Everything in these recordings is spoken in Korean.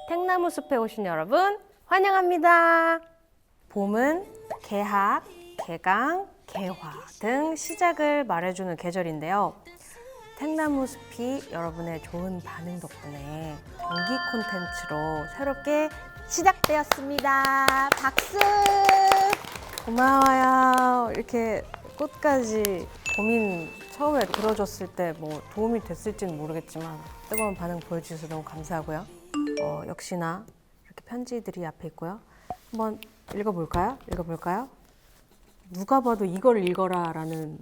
탱나무 숲에 오신 여러분 환영합니다. 봄은 개학, 개강, 개화 등 시작을 말해주는 계절인데요. 탱나무 숲이 여러분의 좋은 반응 덕분에 정기 콘텐츠로 새롭게 시작되었습니다. 박수! 고마워요. 이렇게 꽃까지 고민 처음에 들어줬을 때 뭐 도움이 됐을지는 모르겠지만 뜨거운 반응 보여주셔서 너무 감사하고요. 역시나 이렇게 편지들이 앞에 있고요. 한번 읽어볼까요? 누가 봐도 이걸 읽어라 라는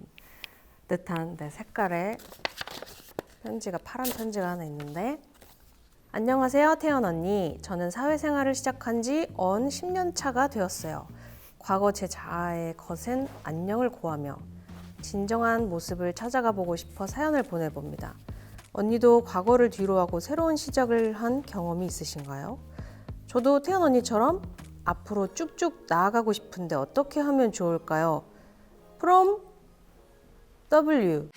듯한 색깔의 편지가, 파란 편지가 하나 있는데, 안녕하세요 태연 언니. 저는 사회생활을 시작한 지 언 10년 차가 되었어요. 과거 제 자아의 거센 안녕을 고하며 진정한 모습을 찾아가 보고 싶어 사연을 보내봅니다. 언니도 과거를 뒤로하고 새로운 시작을 한 경험이 있으신가요? 저도 태연 언니처럼 앞으로 쭉쭉 나아가고 싶은데 어떻게 하면 좋을까요? From W.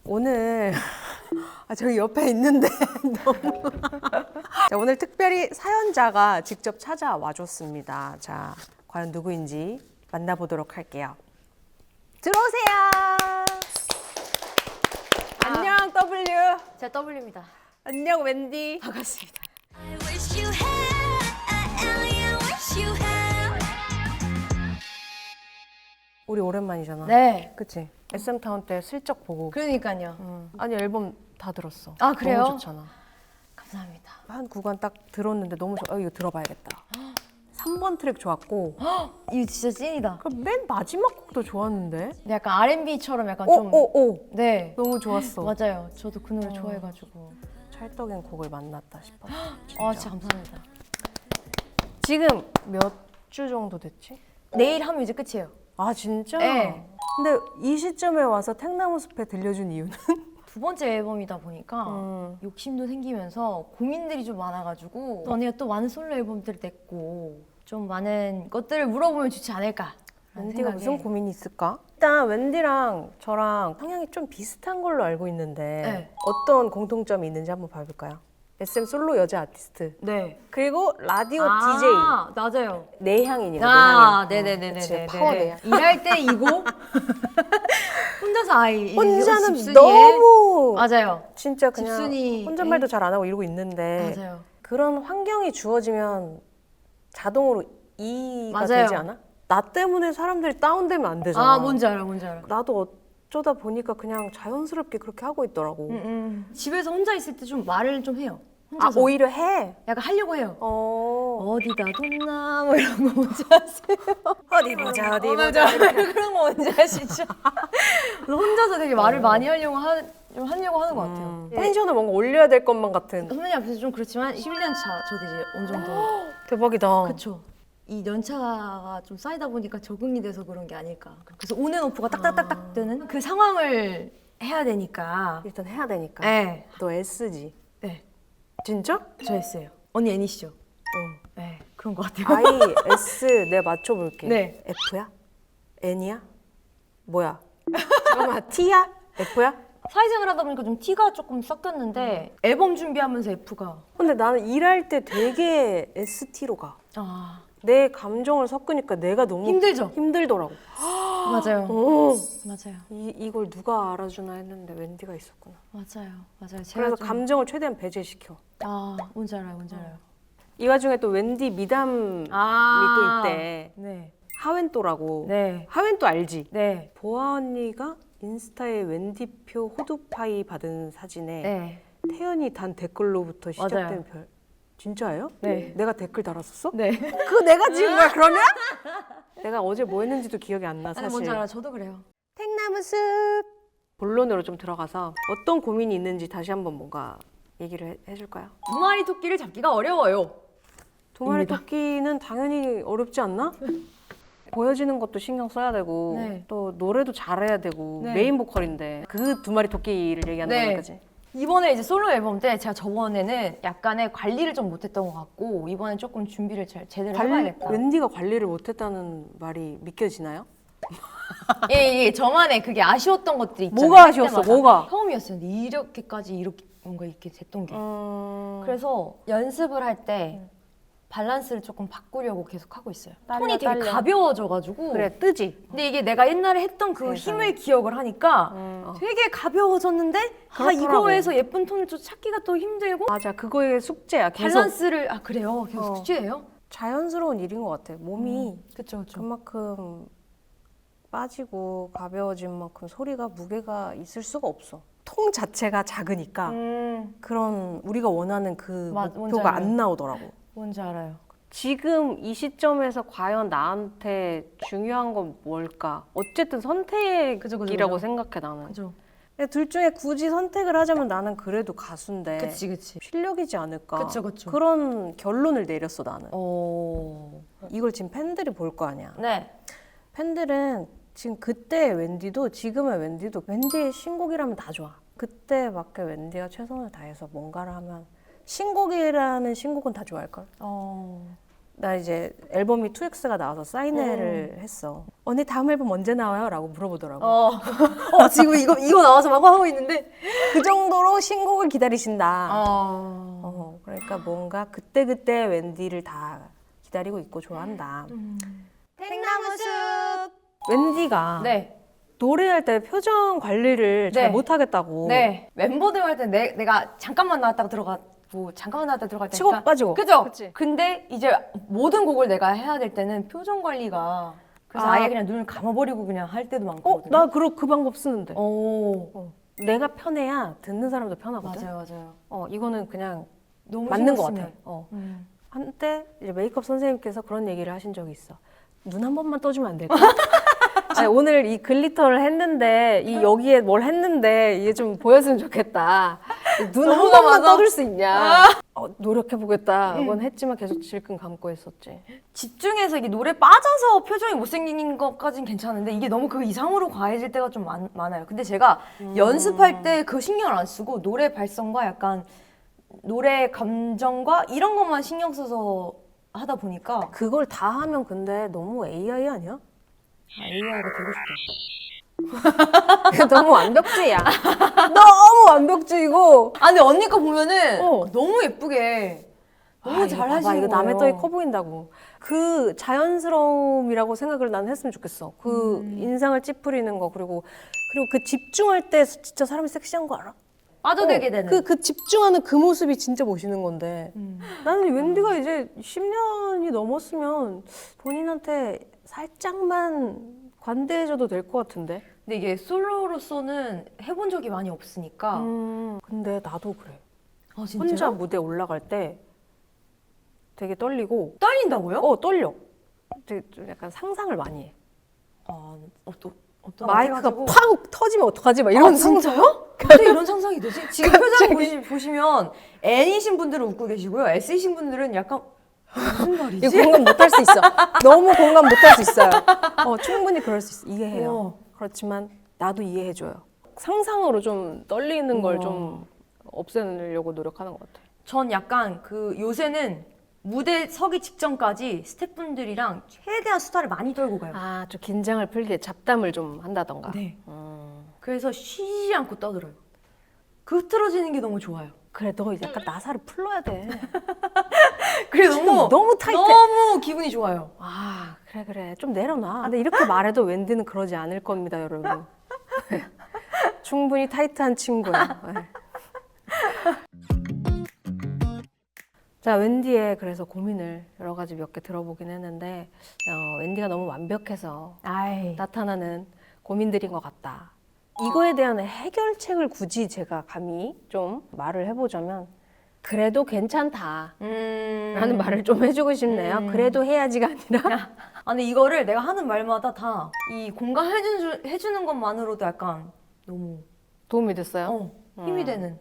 오늘 저기 옆에 있는데 너무 자, 오늘 특별히 사연자가 직접 찾아와 줬습니다. 자, 과연 누구인지 만나보도록 할게요. 들어오세요. 안녕 W. 제가 W입니다. 안녕 웬디. 반갑습니다. I wish you had, I wish you had. 우리 오랜만이잖아. 네. 그치? SM타운 때 슬쩍 보고. 그러니까요. 아니 앨범 다 들었어. 아, 그래요? 너무 좋잖아. 감사합니다. 한 구간 딱 들었는데 너무 좋아. 이거 들어봐야겠다. 3번 트랙 좋았고 이거 진짜 찐이다. 그 맨 마지막 곡도 좋았는데. 근데 약간 R&B처럼 약간 좀. 오. 네. 너무 좋았어. 맞아요. 저도 그 노래 좋아해가지고. 찰떡인 곡을 만났다 싶어. 아, 진짜 감사합니다. 지금 몇 주 정도 됐지? 내일 하면 이제 끝이에요. 아 진짜? 네. 근데 이 시점에 와서 탱나무 숲에 들려준 이유는? 두 번째 앨범이다 보니까 욕심도 생기면서 고민들이 좀 많아가지고 또 언니가 또 많은 솔로 앨범들을 냈고 좀 많은 것들을 물어보면 좋지 않을까. 웬디가 무슨 고민이 있을까? 일단 웬디랑 저랑 성향이 좀 비슷한 걸로 알고 있는데 네. 어떤 공통점이 있는지 한번 봐볼까요? SM 솔로 여자 아티스트 네. 그리고 라디오 아, 맞아요. DJ 내향인이야. 아, 내향인. 네네네네. 파워 내향. 일할 때 이고 혼자서 아이. 혼자는 집순이에. 너무 맞아요. 진짜 그냥 집순이. 혼잣말도 잘 안 하고 이러고 있는데 맞아요. 그런 환경이 주어지면 자동으로 이가 맞아요. 되지 않아? 나 때문에 사람들이 다운되면 안 되잖아. 아, 뭔지 알아. 나도 어쩌다 보니까 그냥 자연스럽게 그렇게 하고 있더라고. 집에서 혼자 있을 때 좀 말을 좀 해요. 아, 혼자서. 오히려 해? 약간 하려고 해요. 어디다 뒀나 뭐 이런 거 뭔지 아세요? 어디 보자 어디 맞아. 보자. 그런 거 뭔지 아시죠? 그래서 혼자서 되게 말을 많이 하려고 하는 것 같아요. 텐션을 뭔가 올려야 될 것만 같은. 선배님 앞에서 좀 그렇지만 11년 차 저도 이제 어느 정도 대박이다. 그쵸. 이 연차가 좀 쌓이다 보니까 적응이 돼서 그런 게 아닐까. 그래서 온앤오프가 딱딱딱딱 되는 그 상황을 해야 되니까. 일단 해야 되니까. 네. 너 S지? 네. 진짜? 저 S예요. 언니 N이시죠? 어. 네. 그런 것 같아요. I, S 내가 맞춰볼게. 네. F야? N이야? 뭐야? 잠깐만 T야? F야? 사회생활 하다 보니까 좀 T가 조금 섞였는데 앨범 준비하면서 F가. 근데 나는 일할 때 되게 ST로 가. 아. 내 감정을 섞으니까 내가 너무 힘들죠? 힘들더라고. 맞아요. 오. 맞아요. 이걸 누가 알아주나 했는데 웬디가 있었구나. 맞아요. 제가 그래서 좀... 감정을 최대한 배제시켜. 아, 뭔지 알아요. 이 와중에 또 웬디 미담이 또 있대. 네. 하웬또라고. 네. 하웬또 알지? 네. 보아 언니가 인스타에 웬디표 호두파이 받은 사진에 네. 태연이 단 댓글로부터 시작된 맞아요. 별. 진짜예요? 네. 내가 댓글 달았었어? 네. 그거 내가 지은 거야 그러면? 내가 어제 뭐 했는지도 기억이 안 나 아니, 사실. 뭔지 알아. 저도 그래요. 탱나무 숲 본론으로 좀 들어가서 어떤 고민이 있는지 다시 한번 뭔가 얘기를 해줄까요? 두 마리 토끼를 잡기가 어려워요. 두 마리 입니다. 토끼는 당연히 어렵지 않나? 보여지는 것도 신경 써야 되고 네. 또 노래도 잘해야 되고 네. 메인 보컬인데 그 두 마리 토끼를 얘기하는 네. 거야, 그지? 이번에 이제 솔로 앨범 때 제가 저번에는 약간의 관리를 좀 못했던 것 같고 이번엔 조금 준비를 제대로 해봐야겠다. 웬디가 관리를 못했다는 말이 믿겨지나요? 예, 저만의 그게 아쉬웠던 것들이 있잖아요. 뭐가 할 아쉬웠어? 때마다. 뭐가? 처음이었어요. 근데 이렇게까지 이렇게 뭔가 이렇게 됐던 게. 그래서 연습을 할 때 밸런스를 조금 바꾸려고 계속 하고 있어요. 딸려, 톤이 되게 딸려. 가벼워져가지고. 그래 뜨지. 근데 이게 내가 옛날에 했던 그 세상에. 힘을 기억을 하니까 되게 가벼워졌는데 그렇더라고. 이거에서 예쁜 톤을 좀 찾기가 또 힘들고 맞아, 그거의 숙제야. 계속 밸런스를 그래요? 계속 어. 숙제예요? 자연스러운 일인 것 같아. 몸이 그쵸 그쵸. 그만큼 빠지고 가벼워진 만큼 소리가 무게가 있을 수가 없어. 통 자체가 작으니까 그런 우리가 원하는 그 뭔지 목표가 알아요. 안 나오더라고. 뭔지 알아요. 지금 이 시점에서 과연 나한테 중요한 건 뭘까? 어쨌든 선택이라고 그죠. 생각해 나는. 그죠. 근데 둘 중에 굳이 선택을 하자면 나는 그래도 가수인데 그치. 실력이지 않을까? 그쵸. 그런 결론을 내렸어 나는. 이걸 이걸 지금 팬들이 볼 거 아니야. 네. 팬들은 지금 그때의 wendy도 지금의 wendy도 wendy의 신곡이라면 다 좋아. 그때 맞게 웬디가 최선을 다해서 뭔가를 하면 신곡이라는 신곡은 다 좋아할걸? 나 이제 앨범이 2X가 나와서 사인회를 했어. 언니 다음 앨범 언제 나와요? 라고 물어보더라고. 지금 이거 나와서 막 하고 있는데. 그 정도로 신곡을 기다리신다. 그러니까 뭔가 그때그때 웬디를 다 기다리고 있고 좋아한다. 탱나무숲. 웬디가 네. 노래할 때 표정 관리를 잘 네. 못하겠다고. 네. 멤버들 할 때 내가 잠깐만 나왔다가 들어가고 잠깐만 나왔다가 들어갈 치고 때니까. 빠지고. 그죠? 그치? 근데 이제 모든 곡을 내가 해야 될 때는 표정 관리가 그래서 아예 그냥 눈을 감아버리고 그냥 할 때도 많거든요. 나 그 방법 쓰는데. 오. 내가 편해야 듣는 사람도 편하거든. 맞아요. 이거는 그냥 너무 맞는 것 신경 같아. 쓰면. 한때 이제 메이크업 선생님께서 그런 얘기를 하신 적이 있어. 눈 한 번만 떠주면 안 될까? 아니, 오늘 이 글리터를 했는데 여기에 뭘 했는데 이게 좀 보였으면 좋겠다. 눈 한 너무 번만 감아서? 떠줄 수 있냐? 노력해보겠다. 그건 했지만 계속 질끈 감고 했었지. 집중해서 이게 노래 빠져서 표정이 못생긴 것까진 괜찮은데 이게 너무 그 이상으로 과해질 때가 좀 많아요. 근데 제가 연습할 때 그 신경을 안 쓰고 노래 발성과 약간 노래 감정과 이런 것만 신경 써서 하다 보니까 그걸 다 하면 근데 너무 AI 아니야? AI가 되고 싶다. 너무 완벽주의야. 너무 완벽주의고. 근데 언니 거 보면은 어. 너무 예쁘게 너무 이거 잘 봐봐, 하시는 이거 거예요. 남의 떡이 커 보인다고. 그 자연스러움이라고 생각을 나는 했으면 좋겠어. 그 인상을 찌푸리는 거 그리고 그 집중할 때 진짜 사람이 섹시한 거 알아? 빠져들게 되는. 그 집중하는 그 모습이 진짜 멋있는 건데 나는 웬디가 이제 10년이 넘었으면 본인한테 살짝만 관대해줘도 될 것 같은데. 근데 이게 솔로로서는 해본 적이 많이 없으니까. 근데 나도 그래. 진짜요? 혼자 무대 올라갈 때 되게 떨리고. 떨린다고요? 떨려. 되게 좀 약간 상상을 많이 해. 어떤 마이크가 해가지고. 팡 터지면 어떡하지? 막 이런 진짜요? 어떻게 이런 상상이 되지? 지금 표정 보시면 N이신 분들은 웃고 계시고요. S이신 분들은 약간 무슨 말이지? 이거 공감 못할 수 있어. 너무 공감 못할 수 있어요. 충분히 그럴 수 있어. 이해해요. 그렇지만 나도 이해해줘요. 상상으로 좀 떨리는 걸 좀 없애려고 노력하는 것 같아. 전 약간 요새는 무대 서기 직전까지 스태프분들이랑 최대한 수다를 많이 떨고 가요. 좀 긴장을 풀게 잡담을 좀 한다던가. 네. 그래서 쉬지 않고 떠들어요. 흐트러지는 게 너무 좋아요. 그래, 너 약간 나사를 풀러야 돼. 그래 지금 너무 너무 타이트해. 너무 기분이 좋아요. 그래. 좀 내려놔. 근데 이렇게 말해도 웬디는 그러지 않을 겁니다, 여러분. 충분히 타이트한 친구야. 네. 자, 웬디의 그래서 고민을 여러 가지 몇 개 들어보긴 했는데 웬디가 너무 완벽해서 나타나는 고민들인 것 같다. 이거에 대한 해결책을 굳이 제가 감히 좀 말을 해보자면 그래도 괜찮다 라는 말을 좀 해주고 싶네요. 그래도 해야지가 아니라 근데 이거를 내가 하는 말마다 다 이 공감해주는 것만으로도 약간 너무 도움이 됐어요. 힘이 되는.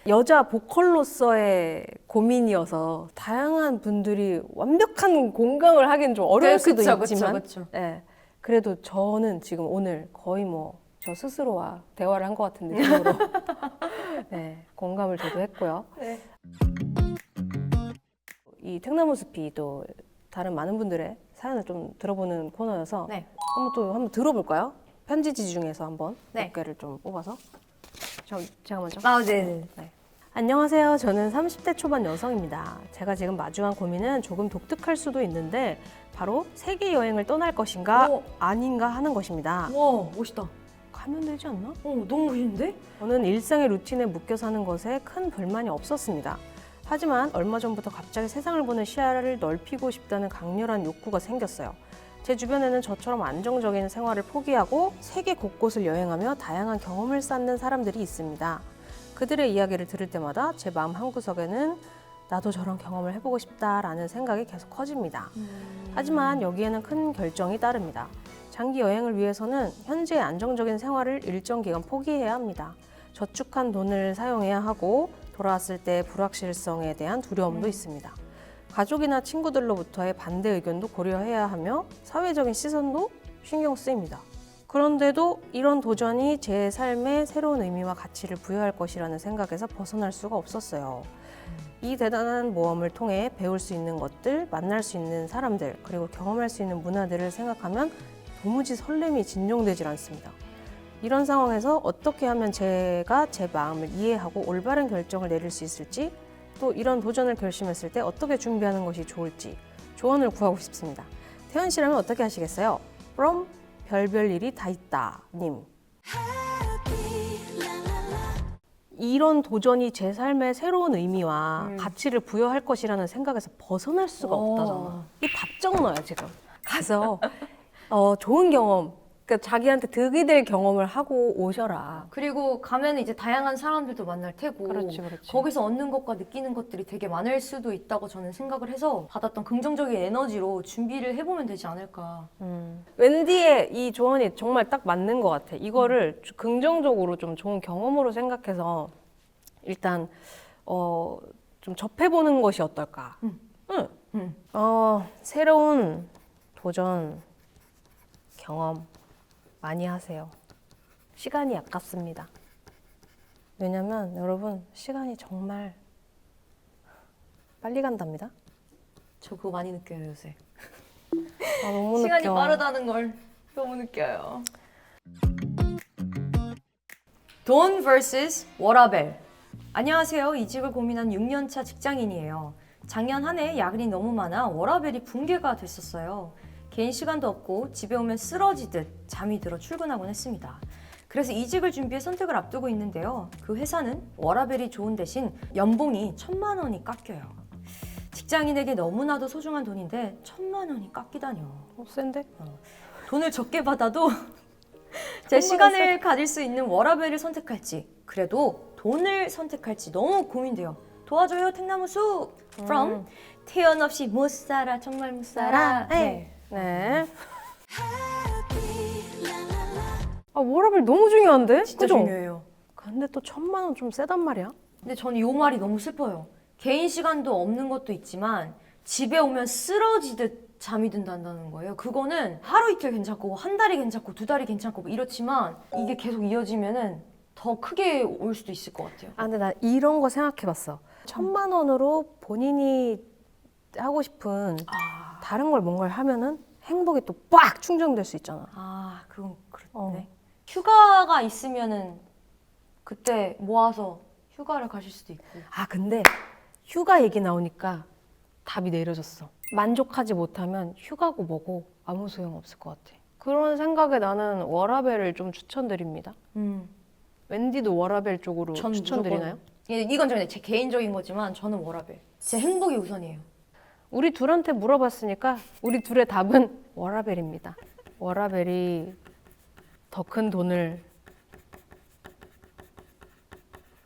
여자 보컬로서의 고민이어서 다양한 분들이 완벽한 공감을 하기는 좀 어려울 수도 있지만 그쵸. 네, 그래도 저는 지금 오늘 거의 저 스스로와 대화를 한 것 같은 느낌으로 네, 공감을 저도 했고요. 네. 이 탱나무숲이 또 다른 많은 분들의 사연을 좀 들어보는 코너여서 네. 한번 들어볼까요? 편지지 중에서 한번 네. 몇 개를 좀 뽑아서. 제가 먼저. 아, 네네. 네. 안녕하세요. 저는 30대 초반 여성입니다. 제가 지금 마주한 고민은 조금 독특할 수도 있는데 바로 세계 여행을 떠날 것인가 오. 아닌가 하는 것입니다. 와, 멋있다. 가면 되지 않나? 너무 멋있는데? 저는 일상의 루틴에 묶여 사는 것에 큰 불만이 없었습니다. 하지만 얼마 전부터 갑자기 세상을 보는 시야를 넓히고 싶다는 강렬한 욕구가 생겼어요. 제 주변에는 저처럼 안정적인 생활을 포기하고 세계 곳곳을 여행하며 다양한 경험을 쌓는 사람들이 있습니다. 그들의 이야기를 들을 때마다 제 마음 한구석에는 나도 저런 경험을 해보고 싶다라는 생각이 계속 커집니다. 하지만 여기에는 큰 결정이 따릅니다. 장기 여행을 위해서는 현재의 안정적인 생활을 일정 기간 포기해야 합니다. 저축한 돈을 사용해야 하고 돌아왔을 때 불확실성에 대한 두려움도 있습니다. 가족이나 친구들로부터의 반대 의견도 고려해야 하며 사회적인 시선도 신경 쓰입니다. 그런데도 이런 도전이 제 삶에 새로운 의미와 가치를 부여할 것이라는 생각에서 벗어날 수가 없었어요. 이 대단한 모험을 통해 배울 수 있는 것들, 만날 수 있는 사람들, 그리고 경험할 수 있는 문화들을 생각하면 도무지 설렘이 진정되질 않습니다. 이런 상황에서 어떻게 하면 제가 제 마음을 이해하고 올바른 결정을 내릴 수 있을지, 또 이런 도전을 결심했을 때 어떻게 준비하는 것이 좋을지 조언을 구하고 싶습니다. 태연 씨라면 어떻게 하시겠어요? From 별별 일이 다 있다 님. 이런 도전이 제 삶에 새로운 의미와 가치를 부여할 것이라는 생각에서 벗어날 수가 없다잖아. 이 답정 너야 지금. 가서 좋은 경험, 그러니까 자기한테 득이 될 경험을 하고 오셔라. 그리고 가면 이제 다양한 사람들도 만날 테고 그렇지, 그렇지. 거기서 얻는 것과 느끼는 것들이 되게 많을 수도 있다고 저는 생각을 해서 받았던 긍정적인 에너지로 준비를 해보면 되지 않을까. 웬디의 이 조언이 정말 딱 맞는 것 같아. 이거를 긍정적으로 좀 좋은 경험으로 생각해서 일단 좀 접해보는 것이 어떨까. 응. 새로운 도전 경험 많이 하세요. 시간이 아깝습니다. 왜냐면 여러분 시간이 정말 빨리 간답니다. 저 그거 많이 느껴요 요새. 너무 시간이 느껴. 빠르다는 걸 너무 느껴요. 돈 vs 워라벨. 안녕하세요. 이직을 고민한 6년차 직장인이에요. 작년 한 해 야근이 너무 많아 워라벨이 붕괴가 됐었어요. 개인 시간도 없고 집에 오면 쓰러지듯 잠이 들어 출근하곤 했습니다. 그래서 이직을 준비해 선택을 앞두고 있는데요. 그 회사는 워라벨이 좋은 대신 연봉이 1,000만 원이 깎여요. 직장인에게 너무나도 소중한 돈인데 1,000만 원이 깎이다뇨. 센데? 돈을 적게 받아도 제 시간을 가질 수 있는 워라벨을 선택할지 그래도 돈을 선택할지 너무 고민돼요. 도와줘요 택나무숲 from 태연 없이 못 살아 정말 못 살아. 네. 워라벨 너무 중요한데? 진짜 그죠? 중요해요. 근데 또 1,000만 원 좀 세단 말이야? 근데 저는 이 말이 너무 슬퍼요. 개인 시간도 없는 것도 있지만 집에 오면 쓰러지듯 잠이 든다는 거예요. 그거는 하루 이틀 괜찮고 한 달이 괜찮고 두 달이 괜찮고 이렇지만 이게 계속 이어지면은 더 크게 올 수도 있을 것 같아요. 근데 나 이런 거 생각해봤어. 1,000만 원으로 본인이 하고 싶은 다른 걸 뭔가를 하면은 행복이 또 빡 충전될 수 있잖아. 그건 그렇네. 휴가가 있으면은 그때 모아서 휴가를 가실 수도 있고. 근데 휴가 얘기 나오니까 답이 내려졌어. 만족하지 못하면 휴가고 뭐고 아무 소용 없을 것 같아. 그런 생각에 나는 워라벨을 좀 추천드립니다. 웬디도 워라벨 쪽으로 전 추천드리나요? 이건 제 개인적인 거지만 저는 워라벨. 제 행복이 우선이에요. 우리 둘한테 물어봤으니까 우리 둘의 답은 워라벨입니다. 워라벨이 더 큰 돈을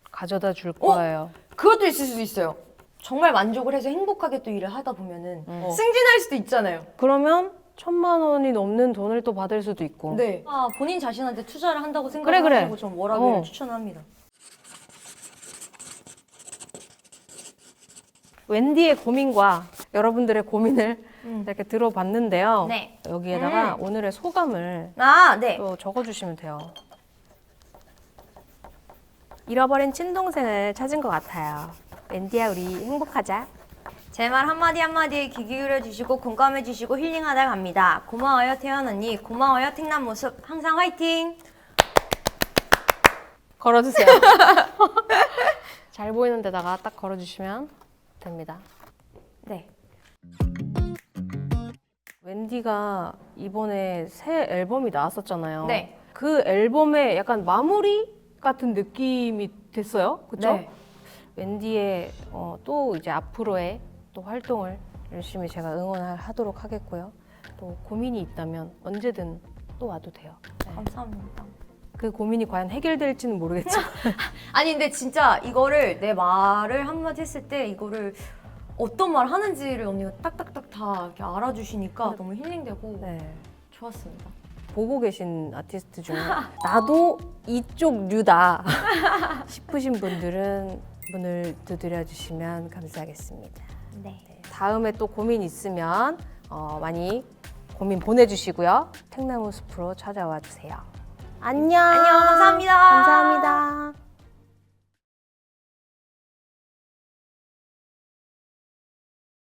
가져다 줄 거예요. 그것도 있을 수도 있어요. 정말 만족을 해서 행복하게 또 일을 하다 보면은 승진할 수도 있잖아요. 그러면 1,000만 원이 넘는 돈을 또 받을 수도 있고. 네. 본인 자신한테 투자를 한다고 그래. 생각하시고 전 워라벨을 추천합니다. 웬디의 고민과 여러분들의 고민을 이렇게 들어봤는데요. 네. 여기에다가 오늘의 소감을 네. 또 적어주시면 돼요. 잃어버린 친동생을 찾은 것 같아요. 웬디야, 우리 행복하자. 제 말 한마디 한마디에 귀 기울여 주시고 공감해 주시고 힐링하다 갑니다. 고마워요 태연 언니. 고마워요 탱남 모습. 항상 화이팅. 걸어주세요. 잘 보이는 데다가 딱 걸어주시면 됩니다. 네. 웬디가 이번에 새 앨범이 나왔었잖아요. 네. 그 앨범의 약간 마무리 같은 느낌이 됐어요. 그쵸? 네. 웬디의 또 이제 앞으로의 또 활동을 열심히 제가 응원하도록 하겠고요. 또 고민이 있다면 언제든 또 와도 돼요. 네. 감사합니다. 그 고민이 과연 해결될지는 모르겠지만 아니 근데 진짜 이거를 내 말을 한마디 했을 때 이거를 어떤 말 하는지를 언니가 딱딱딱 다 이렇게 알아주시니까 너무 힐링되고 네. 좋았습니다. 보고 계신 아티스트 중에 나도 이쪽 류다 싶으신 분들은 문을 두드려 주시면 감사하겠습니다. 네. 다음에 또 고민 있으면 많이 고민 보내주시고요. 탱나무 숲으로 찾아와 주세요. 안녕. 안녕 감사합니다. 감사합니다.